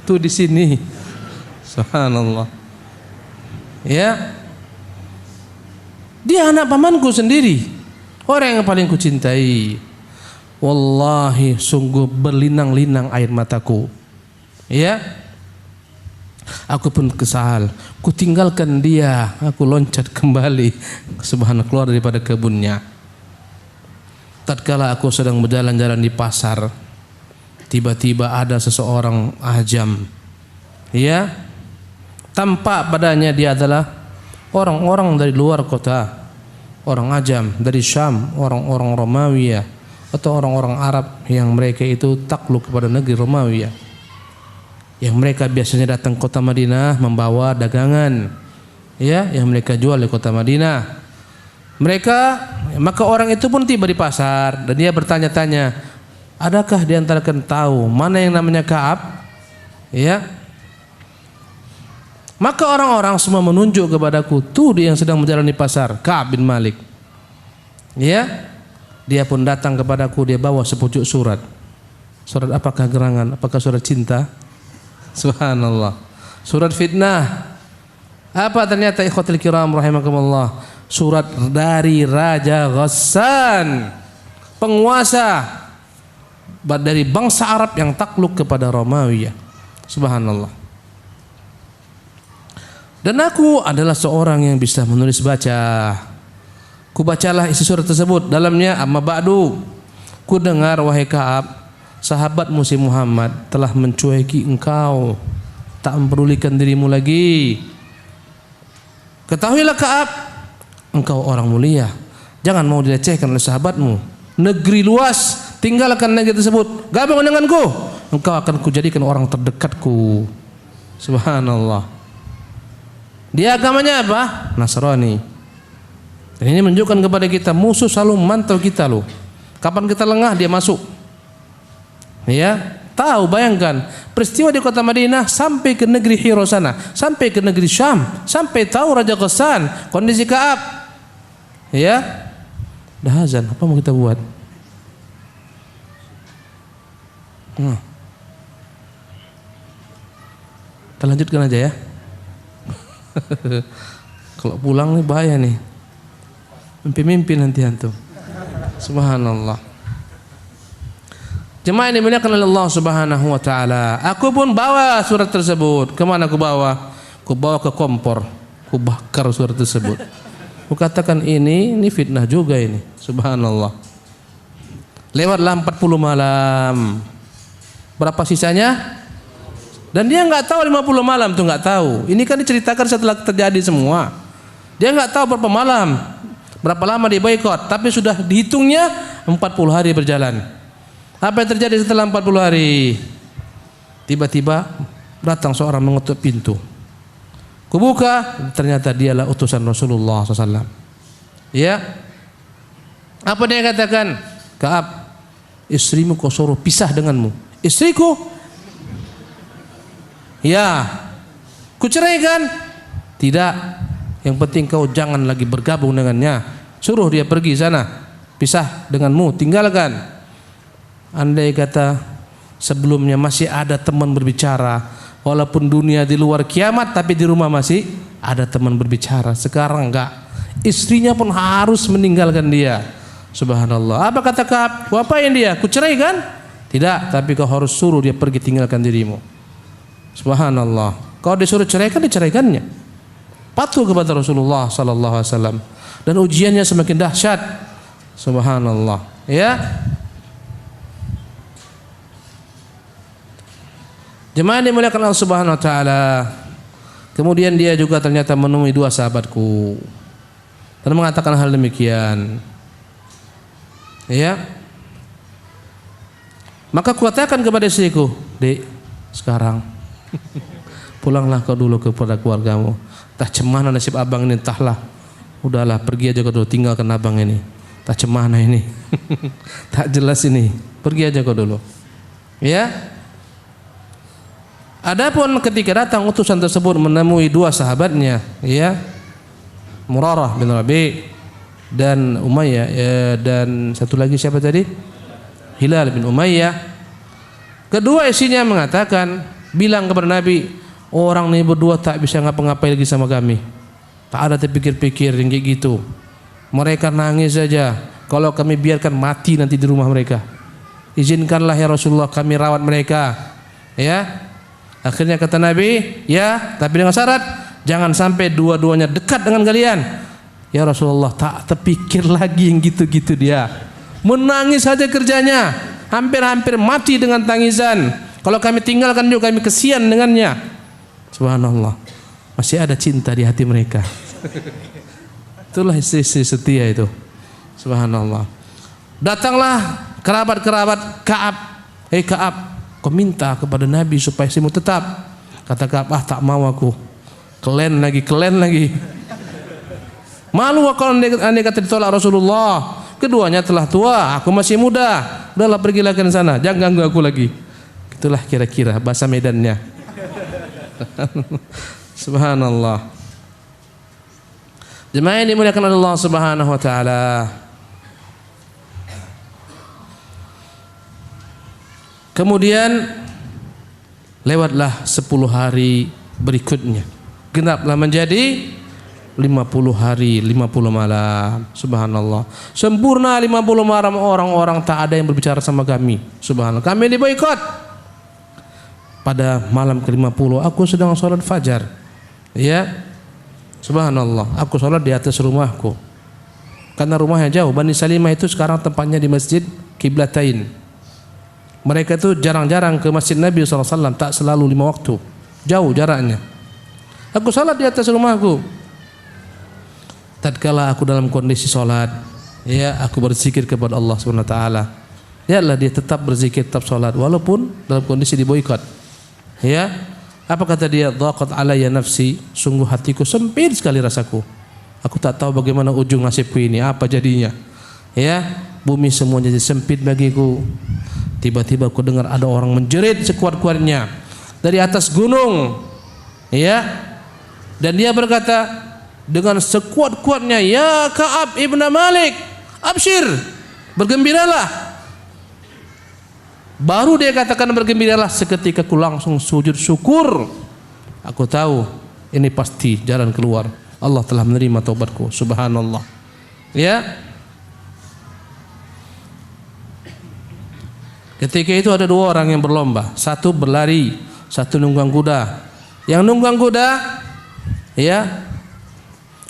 tuh di sini. Subhanallah. Ya. Dia anak pamanku sendiri, orang yang paling kucintai. Wallahi sungguh berlinang-linang air mataku. Ya. Aku pun kesal. Ku tinggalkan dia, aku loncat kembali. Subhanallah, keluar daripada kebunnya. Tatkala aku sedang berjalan-jalan di pasar, tiba-tiba ada seseorang ajam. Ya. Tampak padanya dia adalah orang-orang dari luar kota, orang ajam dari Syam, orang-orang Romawi atau orang-orang Arab yang mereka itu takluk kepada negeri Romawi, yang mereka biasanya datang ke kota Madinah membawa dagangan, ya, yang mereka jual di kota Madinah. Maka orang itu pun tiba di pasar dan dia bertanya-tanya, adakah di antara kalian tahu mana yang namanya Ka'ab? Ya. Maka orang-orang semua menunjuk kepadaku, tuh dia yang sedang berjalan di pasar, Ka'ab bin Malik. Ya. Dia pun datang kepadaku, dia bawa sepucuk surat. Surat apakah gerangan? Apakah surat cinta? Subhanallah. Surat fitnah. Apa ternyata ikhwatul kiram rahimakumullah? Surat dari Raja Ghassan, penguasa dari bangsa Arab yang takluk kepada Romawi. Subhanallah. Dan aku adalah seorang yang bisa menulis baca. Kubacalah isi surat tersebut. Dalamnya, amma ba'du, ku dengar wahai Ka'ab, sahabatmu si Muhammad telah mencueki engkau, tak mempedulikan dirimu lagi. Ketahuilah Ka'ab, engkau orang mulia, jangan mau dilecehkan oleh sahabatmu. Negeri luas, tinggalkan negeri tersebut, gabung denganku, engkau akan kujadikan orang terdekatku. Subhanallah. Dia agamanya apa? Nasrani. Dan ini menunjukkan kepada kita musuh selalu memantau kita loh. Kapan kita lengah dia masuk. Ya, tahu, bayangkan peristiwa di kota Madinah sampai ke negeri Hira sana, sampai ke negeri Syam, sampai tahu Raja Ghassan kondisi Ka'ab. Ya. Dah azan, apa mau kita buat? Kita lanjutkan aja ya. Kalau pulang nih bahaya nih. Mimpi-mimpi nanti antum. Subhanallah. Jemaah yang dimuliakan oleh Allah Subhanahu wa taala. Aku pun bawa surat tersebut. Kemana aku bawa? Aku bawa ke kompor. Aku bakar surat tersebut. Aku katakan ini fitnah juga ini. Subhanallah. Lewatlah 40 malam. Berapa sisanya? Dan dia enggak tahu 50 malam tuh, enggak tahu. Ini kan diceritakan setelah terjadi semua. Dia enggak tahu berapa malam, berapa lama dia boikot, tapi sudah dihitungnya 40 hari berjalan. Apa yang terjadi setelah 40 hari? Tiba-tiba datang seorang mengetuk pintu. Kubuka, ternyata dialah utusan Rasulullah SAW. Ya. Apa dia katakan? Ka'ab, istrimu kau suruh pisah denganmu. Istriku? Ya. Kuceraikan? Tidak. Yang penting kau jangan lagi bergabung dengannya. Suruh dia pergi sana. Pisah denganmu, tinggalkan. Andai kata sebelumnya masih ada teman berbicara, walaupun dunia di luar kiamat, tapi di rumah masih ada teman berbicara. Sekarang enggak. Istrinya pun harus meninggalkan dia. Subhanallah. Apa kata Ka'ab? Kau apain dia? Kuceraikan? Tidak, tapi kau harus suruh dia pergi, tinggalkan dirimu. Subhanallah. Kalau disuruh ceraikan, diceraikannya. Patuh kepada Rasulullah sallallahu alaihi wasallam. Dan ujiannya semakin dahsyat. Subhanallah. Ya. Jemaah dimuliakan Allah Subhanahu wa taala. Kemudian dia juga ternyata menemui 2 sahabatku dan mengatakan hal demikian. Ya. Maka kukatakan kepada istriku, "Dek, sekarang pulanglah kau dulu kepada keluargamu. Tak cemana nasib abang ini, entahlah. Udahlah, pergi aja kau dulu, tinggalkan abang ini. Tak cemana ini." Tak jelas ini. Pergi aja kau dulu. Ya. Adapun ketika datang utusan tersebut menemui 2 sahabatnya, ya, Murarah bin Rabi' dan Umayyah, dan satu lagi siapa tadi? Hilal bin Umayyah. Kedua isinya mengatakan, bilang kepada Nabi, orang ini berdua tak bisa ngapa-ngapain lagi sama kami. Tak ada terpikir-pikir yang kayak gitu. Mereka nangis saja. Kalau kami biarkan mati nanti di rumah mereka. Izinkanlah ya Rasulullah kami rawat mereka. Ya. Akhirnya kata Nabi, ya, tapi dengan syarat jangan sampai dua-duanya dekat dengan kalian. Ya Rasulullah, tak terpikir lagi yang gitu-gitu dia. Menangis saja kerjanya, hampir-hampir mati dengan tangisan. Kalau kami tinggalkan juga kami kesian dengannya. Subhanallah, masih ada cinta di hati mereka. Itulah istri-istri setia itu. Subhanallah. Datanglah kerabat-kerabat Ka'ab. Hei Ka'ab, kau minta kepada Nabi supaya istrimu tetap. Kata Ka'ab, tak mau aku. Kelen lagi. Malu kalau andai kata ditolak Rasulullah. Keduanya telah tua, aku masih muda. Udahlah, pergilah ke sana, jangan ganggu aku lagi. Itulah kira-kira bahasa Medannya. Subhanallah. Jemaah yang dimuliakan oleh Allah Subhanahu wa taala. Kemudian lewatlah 10 hari berikutnya. Genaplah menjadi 50 hari, 50 malam. Subhanallah. Sempurna 50 malam, orang-orang tak ada yang berbicara sama kami. Subhanallah. Kami diboikot. Pada malam ke-50 aku sedang sholat fajar. Ya. Subhanallah. Aku sholat di atas rumahku. Karena rumahnya jauh. Bani Salimah itu sekarang tempatnya di Masjid Qiblatain. Mereka itu jarang-jarang ke Masjid Nabi SAW. Tak selalu 5 waktu. Jauh jaraknya. Aku sholat di atas rumahku. Tatkala aku dalam kondisi sholat, ya, aku berzikir kepada Allah Subhanahu wa taala. Yalah, dia tetap berzikir, tetap sholat walaupun dalam kondisi diboikot. Ya. Apa kata dia? Dhaqat alayya nafsi, sungguh hatiku sempit sekali rasaku. Aku tak tahu bagaimana ujung nasibku ini, apa jadinya. Ya, bumi semuanya jadi sempit bagiku. Tiba-tiba aku dengar ada orang menjerit sekuat-kuatnya dari atas gunung. Ya. Dan dia berkata dengan sekuat-kuatnya, "Ya Ka'ab ibn Malik, abshir, bergembiralah." Baru dia katakan bergembiralah, seketika aku langsung sujud syukur. Aku tahu ini pasti jalan keluar. Allah telah menerima taubatku. Subhanallah. Ya. Ketika itu ada 2 orang yang berlomba. Satu berlari, satu nunggang kuda. Yang nunggang kuda, ya,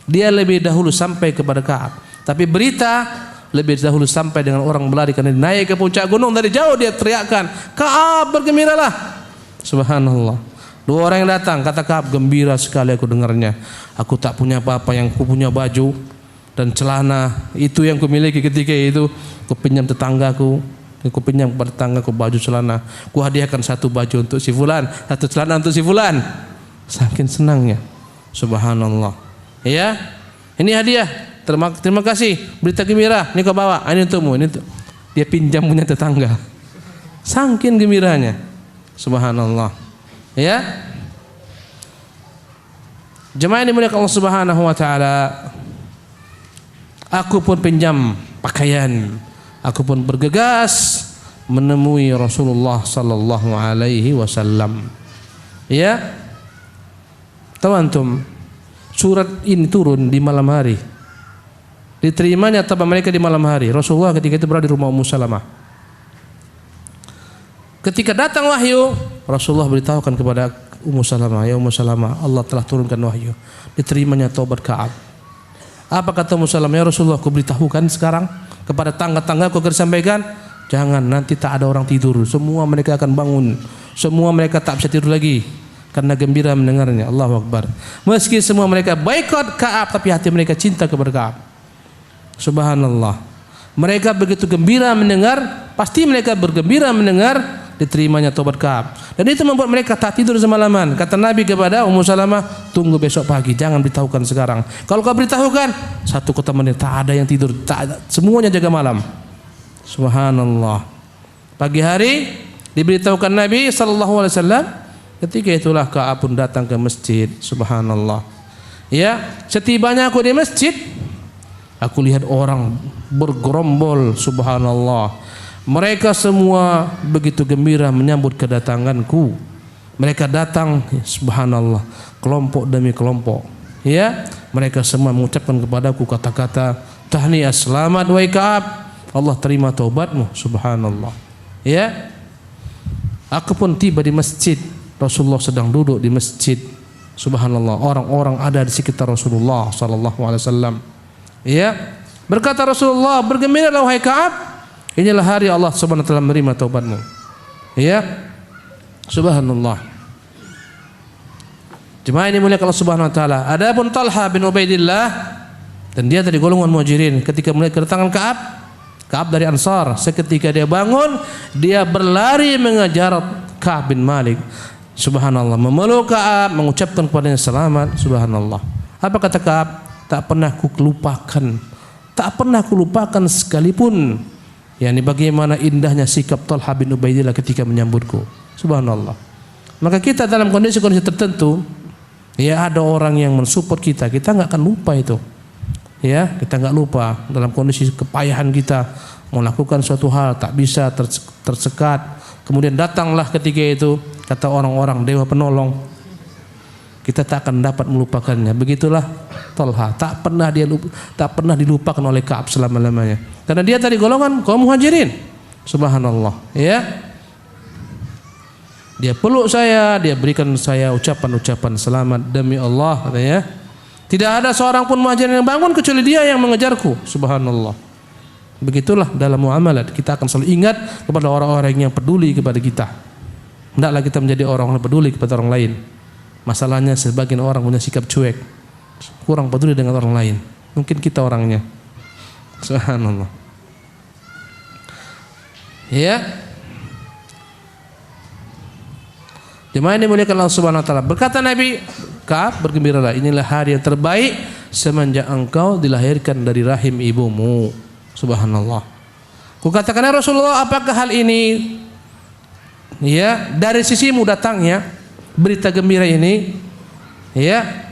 dia lebih dahulu sampai kepada Ka'ab. Tapi berita lebih dahulu sampai dengan orang berlari, karena naik ke puncak gunung dari jauh dia teriakkan, "Ka'ab, bergembiralah." Subhanallah. 2 orang yang datang, kata Ka'ab, "Gembira sekali aku dengarnya. Aku tak punya apa-apa, yang ku punya baju dan celana itu yang ku miliki ketika itu ku pinjam tetanggaku. Ku pinjam kepada tetanggaku baju celana. Ku hadiahkan 1 baju untuk si fulan, 1 celana untuk si fulan." Saking senangnya. Subhanallah. Ya, ini hadiah. Terima kasih. Berita gembira. Ini kau bawa. Ini untukmu. Ini untuk. Dia pinjam punya tetangga. Saking gembiranya. Subhanallah. Ya. Jemaah yang dimuliakan Allah Subhanahu wa taala. Aku pun pinjam pakaian. Aku pun bergegas menemui Rasulullah sallallahu alaihi wasallam. Ya. Tahu antum, surat ini turun di malam hari. Diterimanya tabah mereka di malam hari. Rasulullah ketika itu berada di rumah Ummu Salamah. Ketika datang wahyu, Rasulullah beritahukan kepada Ummu Salamah, "Ya Ummu Salamah, Allah telah turunkan wahyu. Diterimanya taubat Ka'ab." Apa kata Ummu Salamah? "Ya Rasulullah, aku beritahukan sekarang kepada tangga-tangga aku akan sampaikan." "Jangan, nanti tak ada orang tidur. Semua mereka akan bangun. Semua mereka tak bisa tidur lagi. karena gembira mendengarnya. Allahu Akbar. Meski semua mereka boikot Ka'ab, tapi hati mereka cinta kepada Ka'ab. Subhanallah. Mereka begitu gembira mendengar, pasti mereka bergembira mendengar diterimanya tobat Ka'ab. Dan itu membuat mereka tak tidur semalaman. Kata Nabi kepada Ummu Salamah, tunggu besok pagi, jangan beritahukan sekarang. Kalau kau beritahukan, satu kota Madinah tak ada yang tidur, tak ada, semuanya jaga malam. Subhanallah. Pagi hari diberitahukan Nabi SAW. Ketika itulah Ka'ab pun datang ke masjid. Subhanallah. Ya, setibanya aku di masjid, aku lihat orang bergerombol. Subhanallah. Mereka semua begitu gembira menyambut kedatanganku. Mereka datang, subhanallah, kelompok demi kelompok. Ya, mereka semua mengucapkan kepadaku kata-kata tahniah, selamat wahai Ka'ab, Allah terima taubatmu. Subhanallah. Ya, aku pun tiba di masjid. Rasulullah sedang duduk di masjid. Subhanallah, orang-orang ada di sekitar Rasulullah sallallahu alaihi wasallam. Ya, berkata Rasulullah, bergembiralah wahai Ka'ab, inilah hari Allah Subhanahu wa taala menerima taubatmu. Ya. Subhanallah. Jemaah ini mulia Allah Subhanahu wa taala. Adapun Talha bin Ubaidillah, dan dia dari golongan Muhajirin, ketika melihat kedatangan Ka'ab dari Ansar, seketika dia bangun, dia berlari mengejar Ka'ab bin Malik. Subhanallah, memeluk Ka'ab, mengucapkan kepadanya selamat. Subhanallah. Apa kata Ka'ab? Tak pernah kulupakan. Tak pernah kulupakan sekalipun. Yani bagaimana indahnya sikap Talha bin Ubaidillah ketika menyambutku. Subhanallah. Maka kita dalam kondisi-kondisi tertentu, ya ada orang yang mensupport kita, kita nggak akan lupa itu. Ya, kita nggak lupa dalam kondisi kepayahan kita melakukan suatu hal tak bisa tersekat. Kemudian datanglah ketika itu kata orang-orang dewa penolong. Kita tak akan dapat melupakannya. Begitulah Talha, tak pernah dilupakan oleh Ka'ab selama-lamanya. Karena dia tadi golongan kaum Muhajirin. Subhanallah, ya. Dia peluk saya, dia berikan saya ucapan-ucapan selamat demi Allah, katanya. Tidak ada seorang pun Muhajirin yang bangun kecuali dia yang mengejarku. Subhanallah. Begitulah dalam muamalat, kita akan selalu ingat kepada orang-orang yang peduli kepada kita. Hendaklah kita menjadi orang yang peduli kepada orang lain. Masalahnya sebagian orang punya sikap cuek, kurang peduli dengan orang lain. Mungkin kita orangnya. Subhanallah. Ya. Jemaah ini muliakan Allah Subhanahu wa taala. Berkata Nabi, Ka'ab, bergembiralah, inilah hari yang terbaik semenjak engkau dilahirkan dari rahim ibumu. Subhanallah. Kukatakan ya Rasulullah, apakah hal ini ya dari sisimu datangnya berita gembira ini, ya,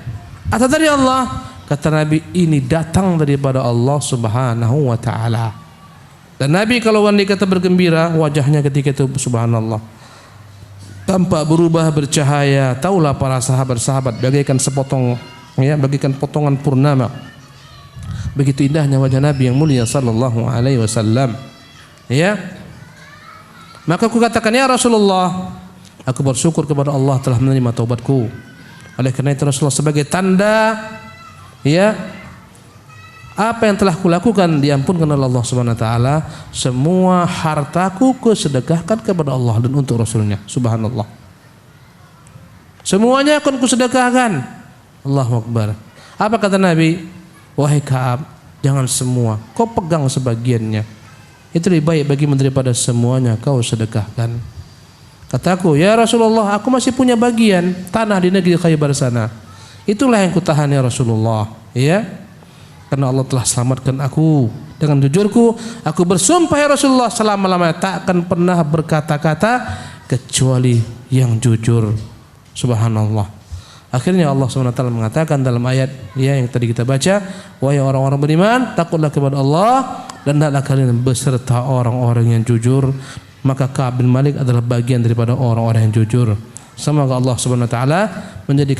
atau dari Allah? Kata Nabi, ini datang daripada Allah Subhanahu wa taala. Dan Nabi kalau wanita kata bergembira, wajahnya ketika itu subhanallah tampak berubah bercahaya. Taulah para sahabat-sahabat bagaikan sepotong, ya, bagaikan potongan purnama. Begitu indahnya wajah Nabi yang mulia sallallahu alaihi wasallam. Ya. Maka aku katakan ya Rasulullah, aku bersyukur kepada Allah telah menerima taubatku. Oleh karena itu Rasulullah sebagai tanda, ya, apa yang telah kulakukan diampunkan oleh Allah Subhanahu wa taala. Semua hartaku kusedekahkan kepada Allah dan untuk Rasulnya. Subhanallah. Semuanya akan kusedekahkan. Allahu Akbar. Apa kata Nabi? Wahai Ka'ab, jangan semua, kau pegang sebagiannya. Itu lebih baik bagimu daripada semuanya kau sedekahkan. Kataku, ya Rasulullah, aku masih punya bagian tanah di negeri Khaybar sana. Itulah yang kutahan ya Rasulullah, ya. Karena Allah telah selamatkan aku dengan jujurku, aku bersumpah ya Rasulullah selama-lamanya tak akan pernah berkata-kata kecuali yang jujur. Subhanallah. Akhirnya Allah SWT mengatakan dalam ayat, ya, yang tadi kita baca, wahai orang-orang beriman, takutlah kepada Allah dan hendaklah kalian beserta orang-orang yang jujur. Maka Ka'ab bin Malik adalah bagian daripada orang-orang yang jujur. Semoga Allah Subhanahu wa taala menjadikan